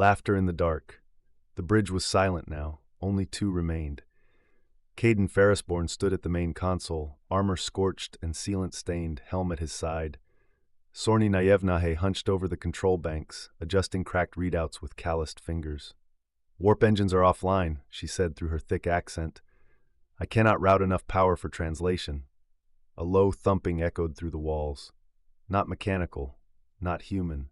Laughter in the dark. The bridge was silent now. Only two remained. Caden Ferrisborn stood at the main console, armor scorched and sealant-stained, helm at his side. Sorny Nayevnahe hunched over the control banks, adjusting cracked readouts with calloused fingers. "Warp engines are offline," she said through her thick accent. "I cannot route enough power for translation." A low thumping echoed through the walls. Not mechanical, not human.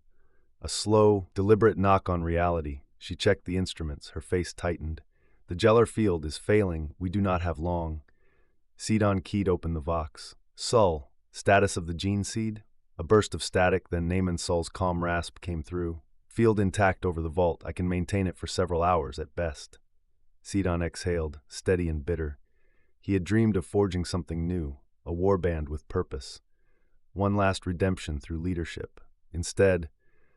A slow, deliberate knock on reality. She checked the instruments, her face tightened. "The Gellar field is failing. We do not have long." Sidon keyed open the Vox. "Sull, status of the gene seed?" A burst of static, then Naaman Sull's calm rasp came through. "Field intact over the vault. I can maintain it for several hours at best." Sidon exhaled, steady and bitter. He had dreamed of forging something new, a warband with purpose. One last redemption through leadership. Instead,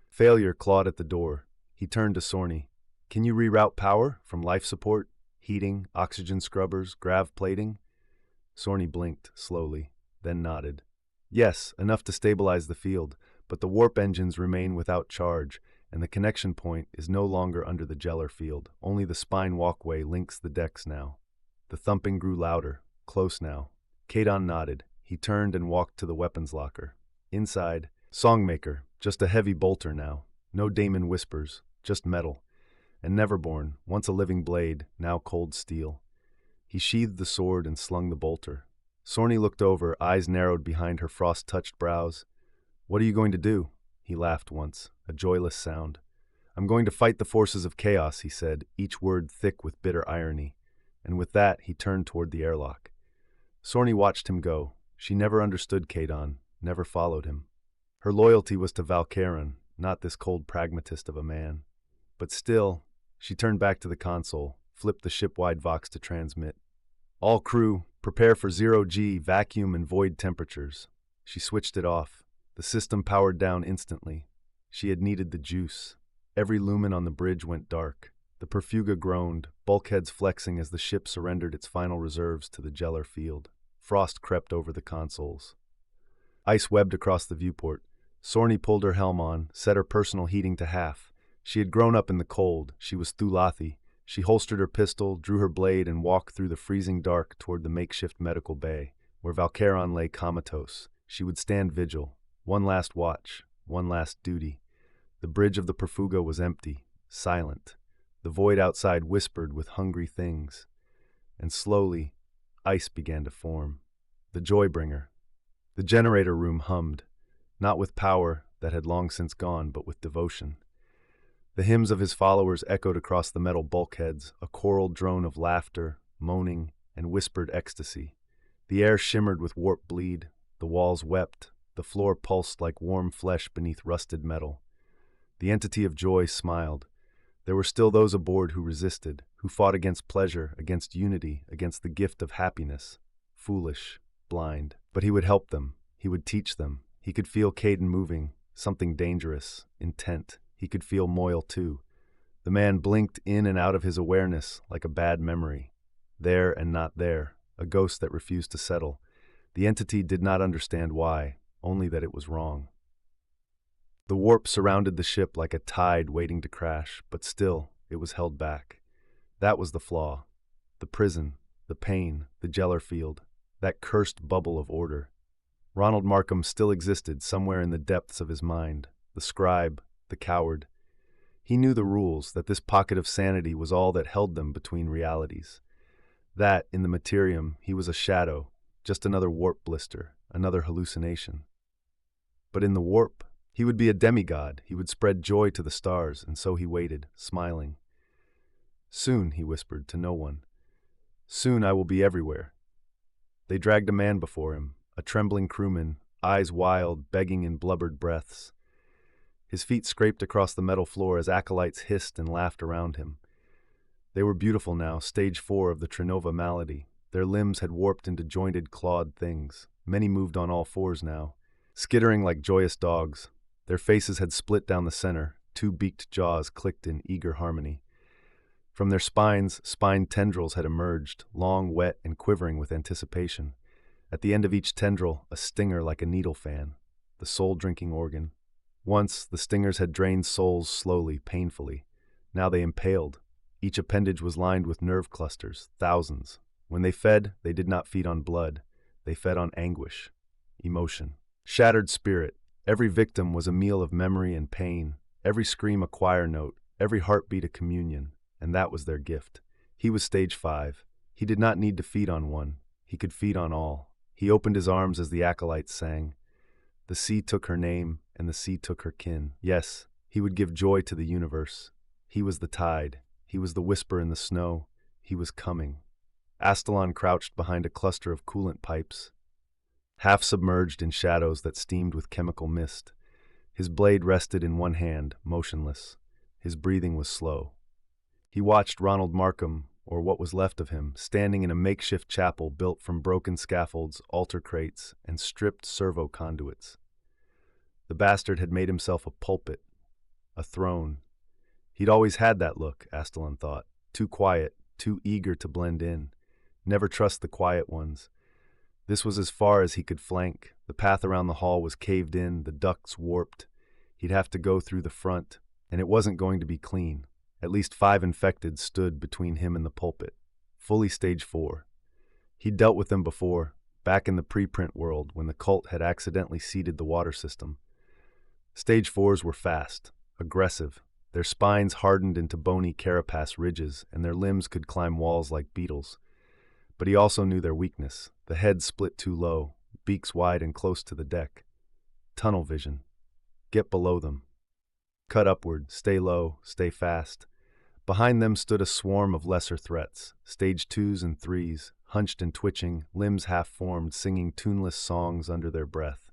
failure clawed at the door. He turned to Sorny. "Can you reroute power from life support, heating, oxygen scrubbers, grav plating?" Sorny blinked, slowly, then nodded. "Yes, enough to stabilize the field, but the warp engines remain without charge, and the connection point is no longer under the Gellar field. Only the spine walkway links the decks now." The thumping grew louder, close now. Kadon nodded. He turned and walked to the weapons locker. Inside, Songmaker, just a heavy bolter now. No Daemon whispers, just metal. And Neverborn, once a living blade, now cold steel. He sheathed the sword and slung the bolter. Sorny looked over, eyes narrowed behind her frost-touched brows. "What are you going to do?" He laughed once, a joyless sound. "I'm going to fight the forces of chaos," he said, each word thick with bitter irony. And with that, he turned toward the airlock. Sorny watched him go. She never understood Kadon, never followed him. Her loyalty was to Valkaran, not this cold pragmatist of a man. But still, she turned back to the console, flipped the ship-wide Vox to transmit. "All crew, prepare for 0G vacuum and void temperatures." She switched it off. The system powered down instantly. She had needed the juice. Every lumen on the bridge went dark. The Perfuga groaned, bulkheads flexing as the ship surrendered its final reserves to the Gellar field. Frost crept over the consoles. Ice webbed across the viewport. Sorny pulled her helm on, set her personal heating to half. She had grown up in the cold. She was Thulathi. She holstered her pistol, drew her blade, and walked through the freezing dark toward the makeshift medical bay, where Valkaran lay comatose. She would stand vigil. One last watch, one last duty. The bridge of the Perfuga was empty, silent. The void outside whispered with hungry things. And slowly, ice began to form. The Joybringer. The generator room hummed, not with power that had long since gone, but with devotion. The hymns of his followers echoed across the metal bulkheads, a choral drone of laughter, moaning, and whispered ecstasy. The air shimmered with warp bleed, the walls wept, the floor pulsed like warm flesh beneath rusted metal. The entity of joy smiled. There were still those aboard who resisted, who fought against pleasure, against unity, against the gift of happiness. Foolish, blind. But he would help them. He would teach them. He could feel Caden moving, something dangerous, intent. He could feel Moyle too. The man blinked in and out of his awareness like a bad memory. There and not there, a ghost that refused to settle. The entity did not understand why, only that it was wrong. The warp surrounded the ship like a tide waiting to crash, but still, it was held back. That was the flaw. The prison, the pain, the Gellar field, that cursed bubble of order. Ronald Markham still existed somewhere in the depths of his mind, the scribe, the coward. He knew the rules, that this pocket of sanity was all that held them between realities. That, in the materium, he was a shadow, just another warp blister, another hallucination. But in the warp, he would be a demigod, he would spread joy to the stars, and so he waited, smiling. "Soon," he whispered to no one. "Soon I will be everywhere." They dragged a man before him, a trembling crewman, eyes wild, begging in blubbered breaths. His feet scraped across the metal floor as acolytes hissed and laughed around him. They were beautiful now, stage 4 of the Trinova malady. Their limbs had warped into jointed, clawed things. Many moved on all fours now, skittering like joyous dogs. Their faces had split down the center, 2 beaked jaws clicked in eager harmony. From their spines, spine tendrils had emerged, long, wet, and quivering with anticipation. At the end of each tendril, a stinger like a needle fan, the soul-drinking organ. Once, the stingers had drained souls slowly, painfully. Now they impaled. Each appendage was lined with nerve clusters, thousands. When they fed, they did not feed on blood. They fed on anguish, emotion, shattered spirit. Every victim was a meal of memory and pain, every scream a choir note, every heartbeat a communion, and that was their gift. He was stage 5. He did not need to feed on one. He could feed on all. He opened his arms as the acolytes sang. The sea took her name, and the sea took her kin. Yes, he would give joy to the universe. He was the tide. He was the whisper in the snow. He was coming. Astalon crouched behind a cluster of coolant pipes, half submerged in shadows that steamed with chemical mist. His blade rested in one hand, motionless. His breathing was slow. He watched Ronald Markham, or what was left of him, standing in a makeshift chapel built from broken scaffolds, altar crates, and stripped servo conduits. The bastard had made himself a pulpit, a throne. He'd always had that look, Astalon thought. Too quiet, too eager to blend in. Never trust the quiet ones. This was as far as he could flank. The path around the hall was caved in, the ducts warped. He'd have to go through the front, and it wasn't going to be clean. At least 5 infected stood between him and the pulpit. Fully stage 4. He'd dealt with them before, back in the preprint world when the cult had accidentally seeded the water system. Stage 4s were fast, aggressive. Their spines hardened into bony carapace ridges, and their limbs could climb walls like beetles. But he also knew their weakness. The head split too low, beaks wide and close to the deck. Tunnel vision. Get below them. Cut upward, stay low, stay fast. Behind them stood a swarm of lesser threats, stage 2s and 3s, hunched and twitching, limbs half-formed, singing tuneless songs under their breath.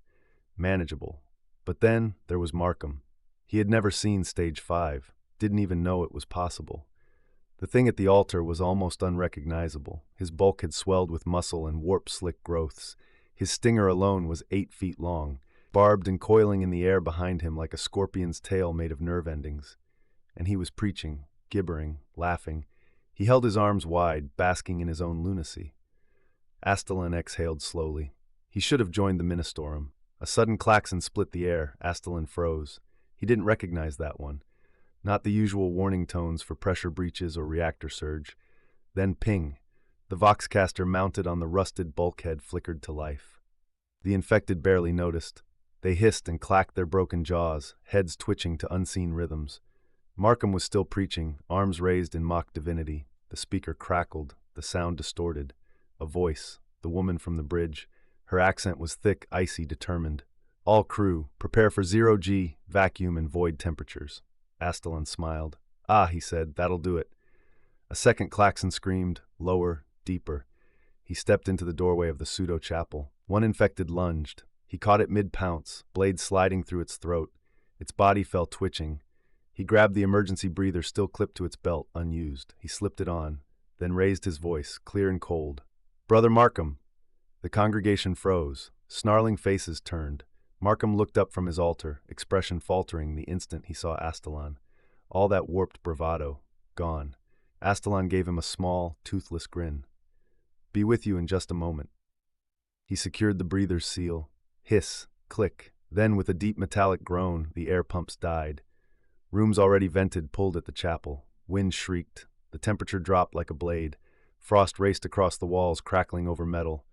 Manageable. But then there was Markham. He had never seen stage 5, didn't even know it was possible. The thing at the altar was almost unrecognizable. His bulk had swelled with muscle and warp-slick growths. His stinger alone was 8 feet long, barbed and coiling in the air behind him like a scorpion's tail made of nerve endings. And he was preaching, gibbering, laughing. He held his arms wide, basking in his own lunacy. Astalon exhaled slowly. He should have joined the Ministorum. A sudden klaxon split the air. Astalon froze. He didn't recognize that one. Not the usual warning tones for pressure breaches or reactor surge. Then ping. The Voxcaster mounted on the rusted bulkhead flickered to life. The infected barely noticed. They hissed and clacked their broken jaws, heads twitching to unseen rhythms. Markham was still preaching, arms raised in mock divinity. The speaker crackled, the sound distorted. A voice, the woman from the bridge. Her accent was thick, icy, determined. All crew, prepare for 0G, vacuum and void temperatures. Astalon smiled. Ah, he said, that'll do it. A second klaxon screamed, lower, deeper. He stepped into the doorway of the pseudo-chapel. One infected lunged. He caught it mid-pounce, blade sliding through its throat. Its body fell twitching. He grabbed the emergency breather still clipped to its belt, unused. He slipped it on, then raised his voice, clear and cold. Brother Markham! The congregation froze. Snarling faces turned. Markham looked up from his altar, expression faltering the instant he saw Astalon. All that warped bravado, gone. Astalon gave him a small, toothless grin. Be with you in just a moment. He secured the breather's seal. Hiss, click. Then, with a deep metallic groan, the air pumps died. Rooms already vented pulled at the chapel. Wind shrieked. The temperature dropped like a blade. Frost raced across the walls, crackling over metal.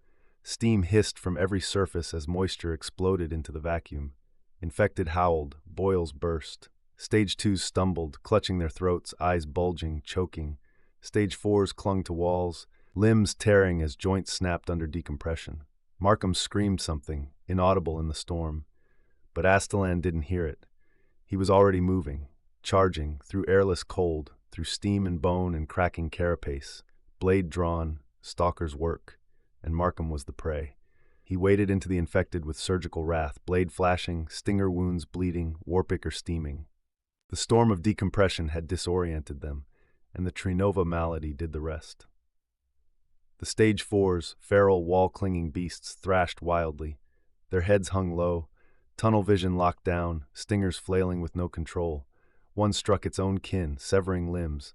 Steam hissed from every surface as moisture exploded into the vacuum. Infected howled, boils burst. Stage 2s stumbled, clutching their throats, eyes bulging, choking. Stage 4s clung to walls, limbs tearing as joints snapped under decompression. Markham screamed something, inaudible in the storm. But Astalon didn't hear it. He was already moving, charging, through airless cold, through steam and bone and cracking carapace. Blade drawn, stalker's work. And Markham was the prey. He waded into the infected with surgical wrath, blade flashing, stinger wounds bleeding, warpicker steaming. The storm of decompression had disoriented them, and the Trinova malady did the rest. The stage 4s, feral, wall-clinging beasts, thrashed wildly. Their heads hung low, tunnel vision locked down, stingers flailing with no control. One struck its own kin, severing limbs.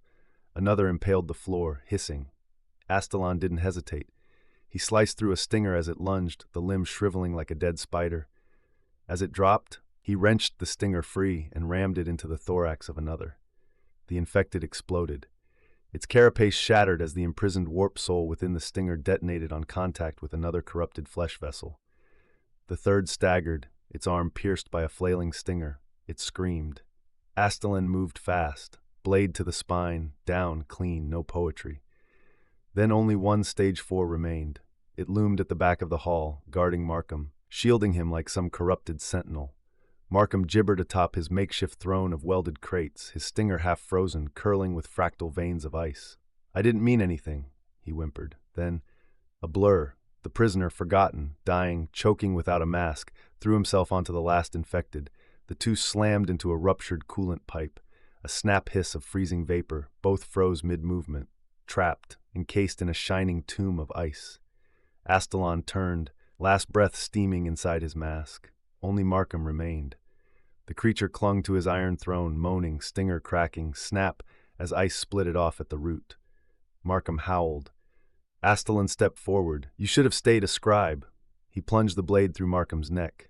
Another impaled the floor, hissing. Astalon didn't hesitate. He sliced through a stinger as it lunged, the limb shriveling like a dead spider. As it dropped, he wrenched the stinger free and rammed it into the thorax of another. the infected exploded. Its carapace shattered as the imprisoned warp soul within the stinger detonated on contact with another corrupted flesh vessel. The third staggered, its arm pierced by a flailing stinger. It screamed. Astalin moved fast, blade to the spine, down, clean, no poetry. Then only one Stage 4 remained. It loomed at the back of the hall, guarding Markham, shielding him like some corrupted sentinel. Markham gibbered atop his makeshift throne of welded crates, his stinger half frozen, curling with fractal veins of ice. "I didn't mean anything," he whimpered. Then, a blur, the prisoner, forgotten, dying, choking without a mask, threw himself onto the last infected. The two slammed into a ruptured coolant pipe. A snap hiss of freezing vapor, both froze mid-movement, trapped, encased in a shining tomb of ice. Astalon turned, last breath steaming inside his mask. Only Markham remained. The creature clung to his iron throne, moaning, stinger cracking, snap, as ice split it off at the root. Markham howled. Astalon stepped forward. "You should have stayed a scribe." He plunged the blade through Markham's neck.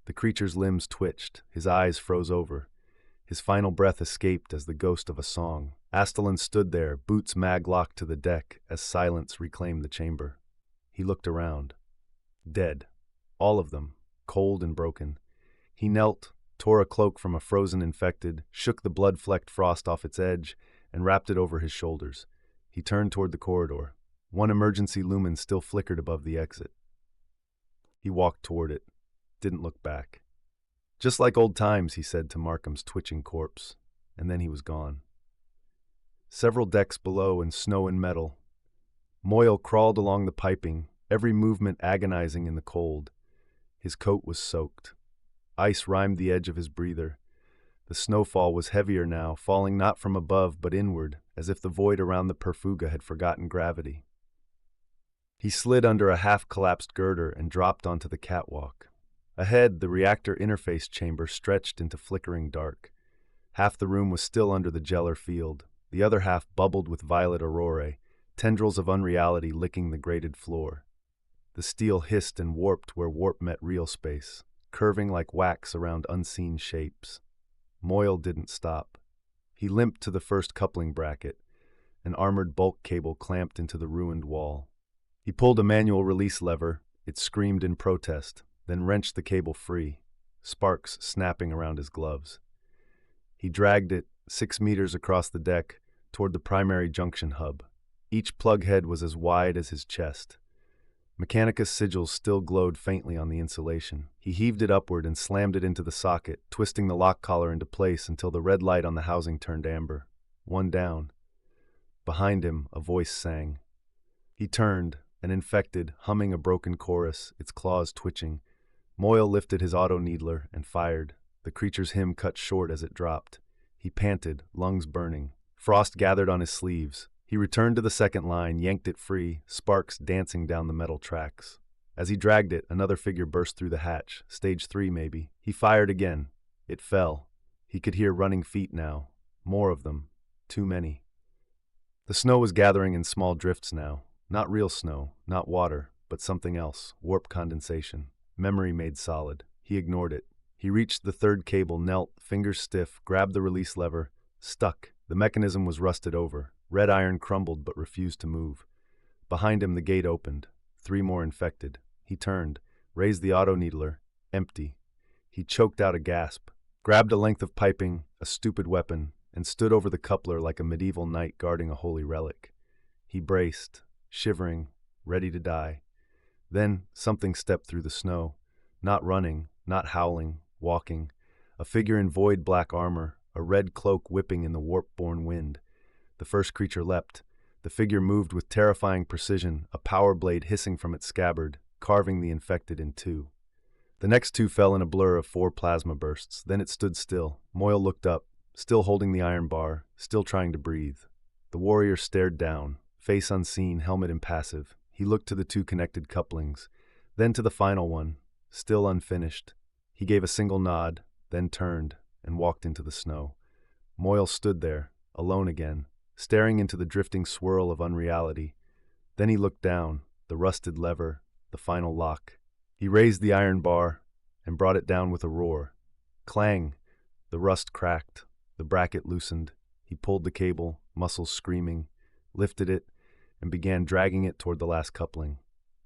The creature's limbs twitched, his eyes froze over. His final breath escaped as the ghost of a song. Astalon stood there, boots mag-locked to the deck, as silence reclaimed the chamber. He looked around. Dead. All of them, cold and broken. He knelt, tore a cloak from a frozen infected, shook the blood-flecked frost off its edge, and wrapped it over his shoulders. He turned toward the corridor. One emergency lumen still flickered above the exit. He walked toward it, didn't look back. "Just like old times," he said to Markham's twitching corpse, and then he was gone. Several decks below in snow and metal. Moyle crawled along the piping, every movement agonizing in the cold. His coat was soaked. Ice rimed the edge of his breather. The snowfall was heavier now, falling not from above but inward, as if the void around the perfuga had forgotten gravity. He slid under a half-collapsed girder and dropped onto the catwalk. Ahead, the reactor interface chamber stretched into flickering dark. Half the room was still under the Geller field. The other half bubbled with violet aurorae, tendrils of unreality licking the grated floor. The steel hissed and warped where warp met real space, curving like wax around unseen shapes. Moyle didn't stop. He limped to the first coupling bracket, an armored bulk cable clamped into the ruined wall. He pulled a manual release lever. It screamed in protest, then wrenched the cable free, sparks snapping around his gloves. He dragged it 6 meters across the deck toward the primary junction hub. Each plug head was as wide as his chest. Mechanicus sigils still glowed faintly on the insulation. He heaved it upward and slammed it into the socket, twisting the lock collar into place until the red light on the housing turned amber. One down. Behind him, a voice sang. He turned, an infected, humming a broken chorus, its claws twitching. Moyle lifted his auto-needler and fired. The creature's hymn cut short as it dropped. He panted, lungs burning. Frost gathered on his sleeves. He returned to the second line, yanked it free, sparks dancing down the metal tracks. As he dragged it, another figure burst through the hatch, Stage 3 maybe. He fired again. It fell. He could hear running feet now. More of them. Too many. The snow was gathering in small drifts now. Not real snow, not water, but something else, warp condensation. Memory made solid. He ignored it. He reached the third cable, knelt, fingers stiff, grabbed the release lever. Stuck. The mechanism was rusted over. Red iron crumbled but refused to move. Behind him the gate opened. 3 more infected. He turned, raised the auto-needler. Empty. He choked out a gasp, grabbed a length of piping, a stupid weapon, and stood over the coupler like a medieval knight guarding a holy relic. He braced, shivering, ready to die. Then something stepped through the snow. Not running, not howling, walking. A figure in void black armor, a red cloak whipping in the warp-born wind. The first creature leapt. The figure moved with terrifying precision, a power blade hissing from its scabbard, carving the infected in 2. The next 2 fell in a blur of 4 plasma bursts. Then it stood still. Moyle looked up, still holding the iron bar, still trying to breathe. The warrior stared down, face unseen, helmet impassive. He looked to the 2 connected couplings, then to the final one, still unfinished. He gave a single nod, then turned and walked into the snow. Moyle stood there, alone again, staring into the drifting swirl of unreality. Then he looked down, the rusted lever, the final lock. He raised the iron bar and brought it down with a roar. Clang! The rust cracked, the bracket loosened. He pulled the cable, muscles screaming, lifted it, and began dragging it toward the last coupling.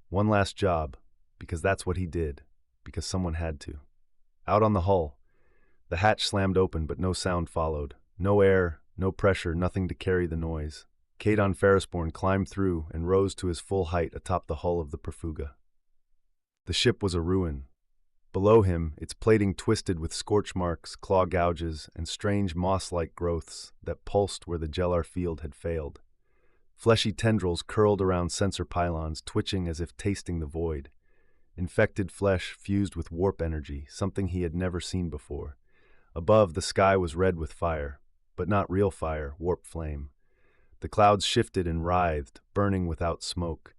One last job, because that's what he did, because someone had to. Out on the hull, the hatch slammed open, but no sound followed. No air, no pressure, nothing to carry the noise. Caedon Ferrisborn climbed through and rose to his full height atop the hull of the Perfuga. The ship was a ruin. Below him, its plating twisted with scorch marks, claw gouges, and strange moss-like growths that pulsed where the Gellar field had failed. Fleshy tendrils curled around sensor pylons, twitching as if tasting the void. Infected flesh fused with warp energy, something he had never seen before. Above, the sky was red with fire, but not real fire, warp flame. The clouds shifted and writhed, burning without smoke.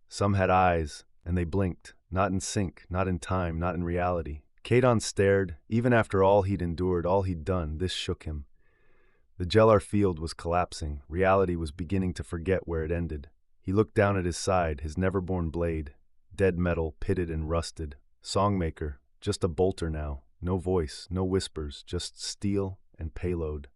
Some had eyes, and they blinked, not in sync, not in time, not in reality. Caedon stared. Even after all he'd endured, all he'd done, this shook him. The Gellar field was collapsing. Reality was beginning to forget where it ended. He looked down at his side, his never-born blade. Dead metal, pitted and rusted. Songmaker, just a bolter now. No voice, no whispers, just steel and payload.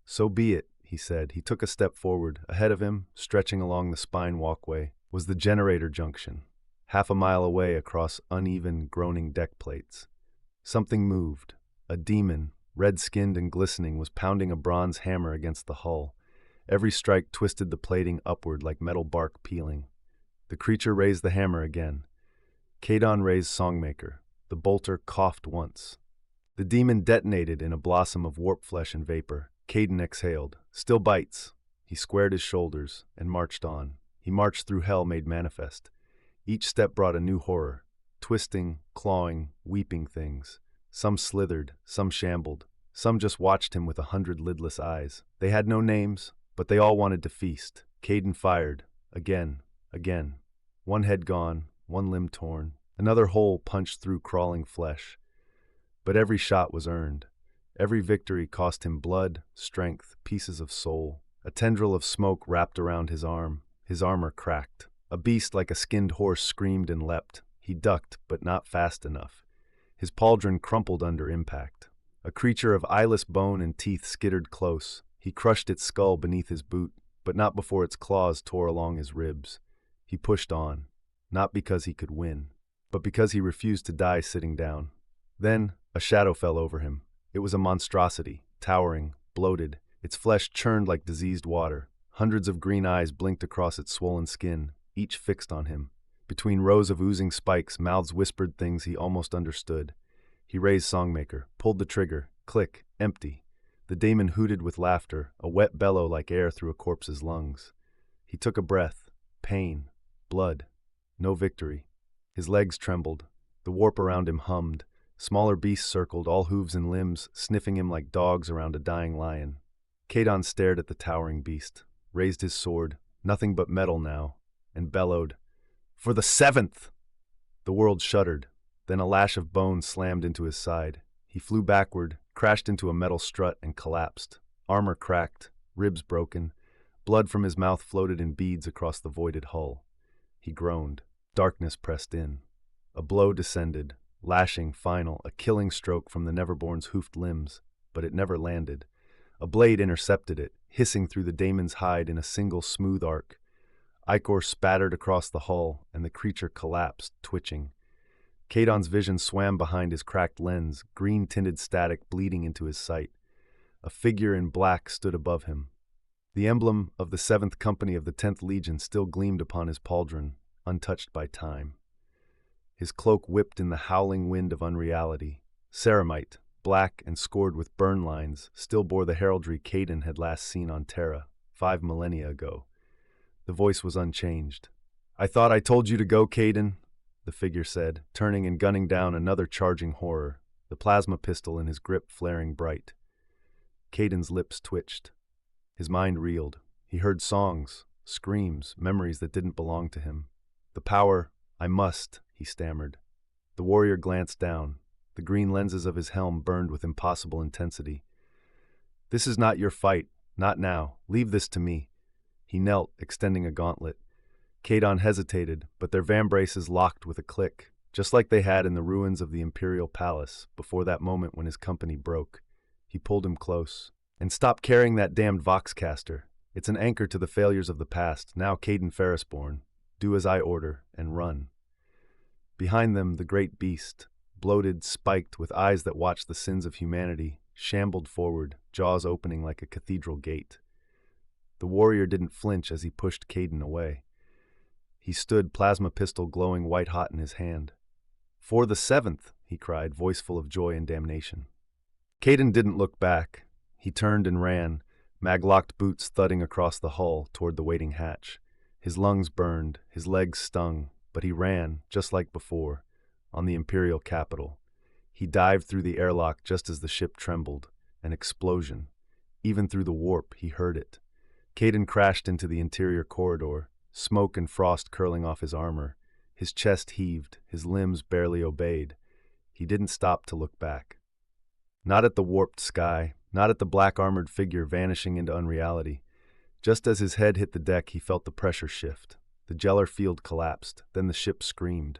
So be it, he said. He took a step forward. Ahead of him, stretching along the spine walkway, was the generator junction. Half a mile away across uneven, groaning deck plates. Something moved. A demon, red-skinned and glistening, was pounding a bronze hammer against the hull. Every strike twisted the plating upward like metal bark peeling. The creature raised the hammer again. Caedon raised Songmaker. The bolter coughed once. The demon detonated in a blossom of warp flesh and vapor. Caedon exhaled. Still bites. He squared his shoulders and marched on. He marched through hell made manifest. Each step brought a new horror. Twisting, clawing, weeping things. Some slithered, some shambled. Some just watched him with 100 lidless eyes. They had no names, but they all wanted to feast. Caedon fired. Again. Again. One head gone, one limb torn. Another hole punched through crawling flesh. But every shot was earned. Every victory cost him blood, strength, pieces of soul. A tendril of smoke wrapped around his arm. His armor cracked. A beast like a skinned horse screamed and leapt. He ducked, but not fast enough. His pauldron crumpled under impact. A creature of eyeless bone and teeth skittered close. He crushed its skull beneath his boot, but not before its claws tore along his ribs. He pushed on, not because he could win, but because he refused to die sitting down. Then, a shadow fell over him. It was a monstrosity, towering, bloated. Its flesh churned like diseased water. Hundreds of green eyes blinked across its swollen skin, each fixed on him. Between rows of oozing spikes, mouths whispered things he almost understood. He raised Songmaker, pulled the trigger. Click, empty. The daemon hooted with laughter, a wet bellow like air through a corpse's lungs. He took a breath. Pain. Blood. No victory. His legs trembled. The warp around him hummed. Smaller beasts circled, all hooves and limbs, sniffing him like dogs around a dying lion. Caedon stared at the towering beast, raised his sword, nothing but metal now, and bellowed, "For the 7th!" The world shuddered. Then a lash of bone slammed into his side. He flew backward, crashed into a metal strut, and collapsed. Armor cracked, ribs broken. Blood from his mouth floated in beads across the voided hull. He groaned. Darkness pressed in. A blow descended, lashing, final, a killing stroke from the Neverborn's hoofed limbs, but it never landed. A blade intercepted it, hissing through the daemon's hide in a single smooth arc. Ichor spattered across the hull, and the creature collapsed, twitching. Caedon's vision swam behind his cracked lens, green-tinted static bleeding into his sight. A figure in black stood above him. The emblem of the 7th Company of the 10th Legion still gleamed upon his pauldron, untouched by time. His cloak whipped in the howling wind of unreality. Ceramite, black and scored with burn lines, still bore the heraldry Caedon had last seen on Terra, 5 millennia ago. The voice was unchanged. "I thought I told you to go, Caedon," the figure said, turning and gunning down another charging horror, the plasma pistol in his grip flaring bright. Caedon's lips twitched. His mind reeled. He heard songs, screams, memories that didn't belong to him. The power, "I must," he stammered. The warrior glanced down. The green lenses of his helm burned with impossible intensity. "This is not your fight. Not now. Leave this to me." He knelt, extending a gauntlet. Caedon hesitated, but their vambraces locked with a click, just like they had in the ruins of the Imperial Palace, before that moment when his company broke. He pulled him close, And stop carrying that damned Voxcaster. It's an anchor to the failures of the past. Now, Caden Ferrisborn, do as I order and run. Behind them, the great beast, bloated, spiked, with eyes that watched the sins of humanity, shambled forward, jaws opening like a cathedral gate. The warrior didn't flinch as he pushed Caden away. He stood, plasma pistol glowing white-hot in his hand. "For the 7th!" he cried, voice full of joy and damnation. Caden didn't look back. He turned and ran, mag-locked boots thudding across the hull toward the waiting hatch. His lungs burned, his legs stung, but he ran, just like before, on the Imperial capital. He dived through the airlock just as the ship trembled. An explosion. Even through the warp, he heard it. Caden crashed into the interior corridor, smoke and frost curling off his armor. His chest heaved, his limbs barely obeyed. He didn't stop to look back. Not at the warped sky, not at the black-armored figure vanishing into unreality. Just as his head hit the deck, he felt the pressure shift. The Gellar field collapsed, then the ship screamed.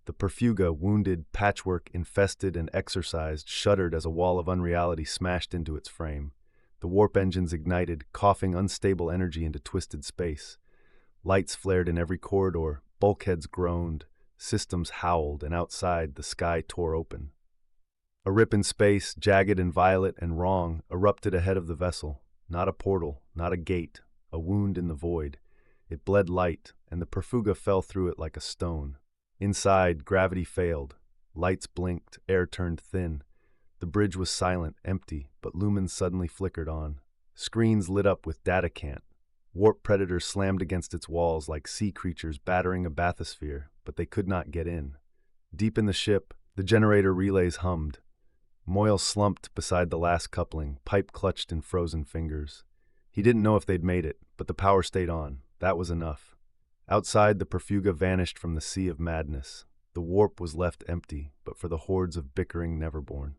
The Perfuga, wounded, patchwork, infested, and exorcised, shuddered as a wall of unreality smashed into its frame. The warp engines ignited, coughing unstable energy into twisted space. Lights flared in every corridor, bulkheads groaned, systems howled, and outside, the sky tore open. A rip in space, jagged and violet and wrong, erupted ahead of the vessel. Not a portal, not a gate, a wound in the void. It bled light, and the Perfuga fell through it like a stone. Inside, gravity failed. Lights blinked, air turned thin. The bridge was silent, empty, but lumens suddenly flickered on. Screens lit up with data cant. Warp predators slammed against its walls like sea creatures battering a bathysphere, but they could not get in. Deep in the ship, the generator relays hummed. Moyle slumped beside the last coupling, pipe clutched in frozen fingers. He didn't know if they'd made it, but the power stayed on. That was enough. Outside, the Perfuga vanished from the sea of madness. The warp was left empty, but for the hordes of bickering Neverborn.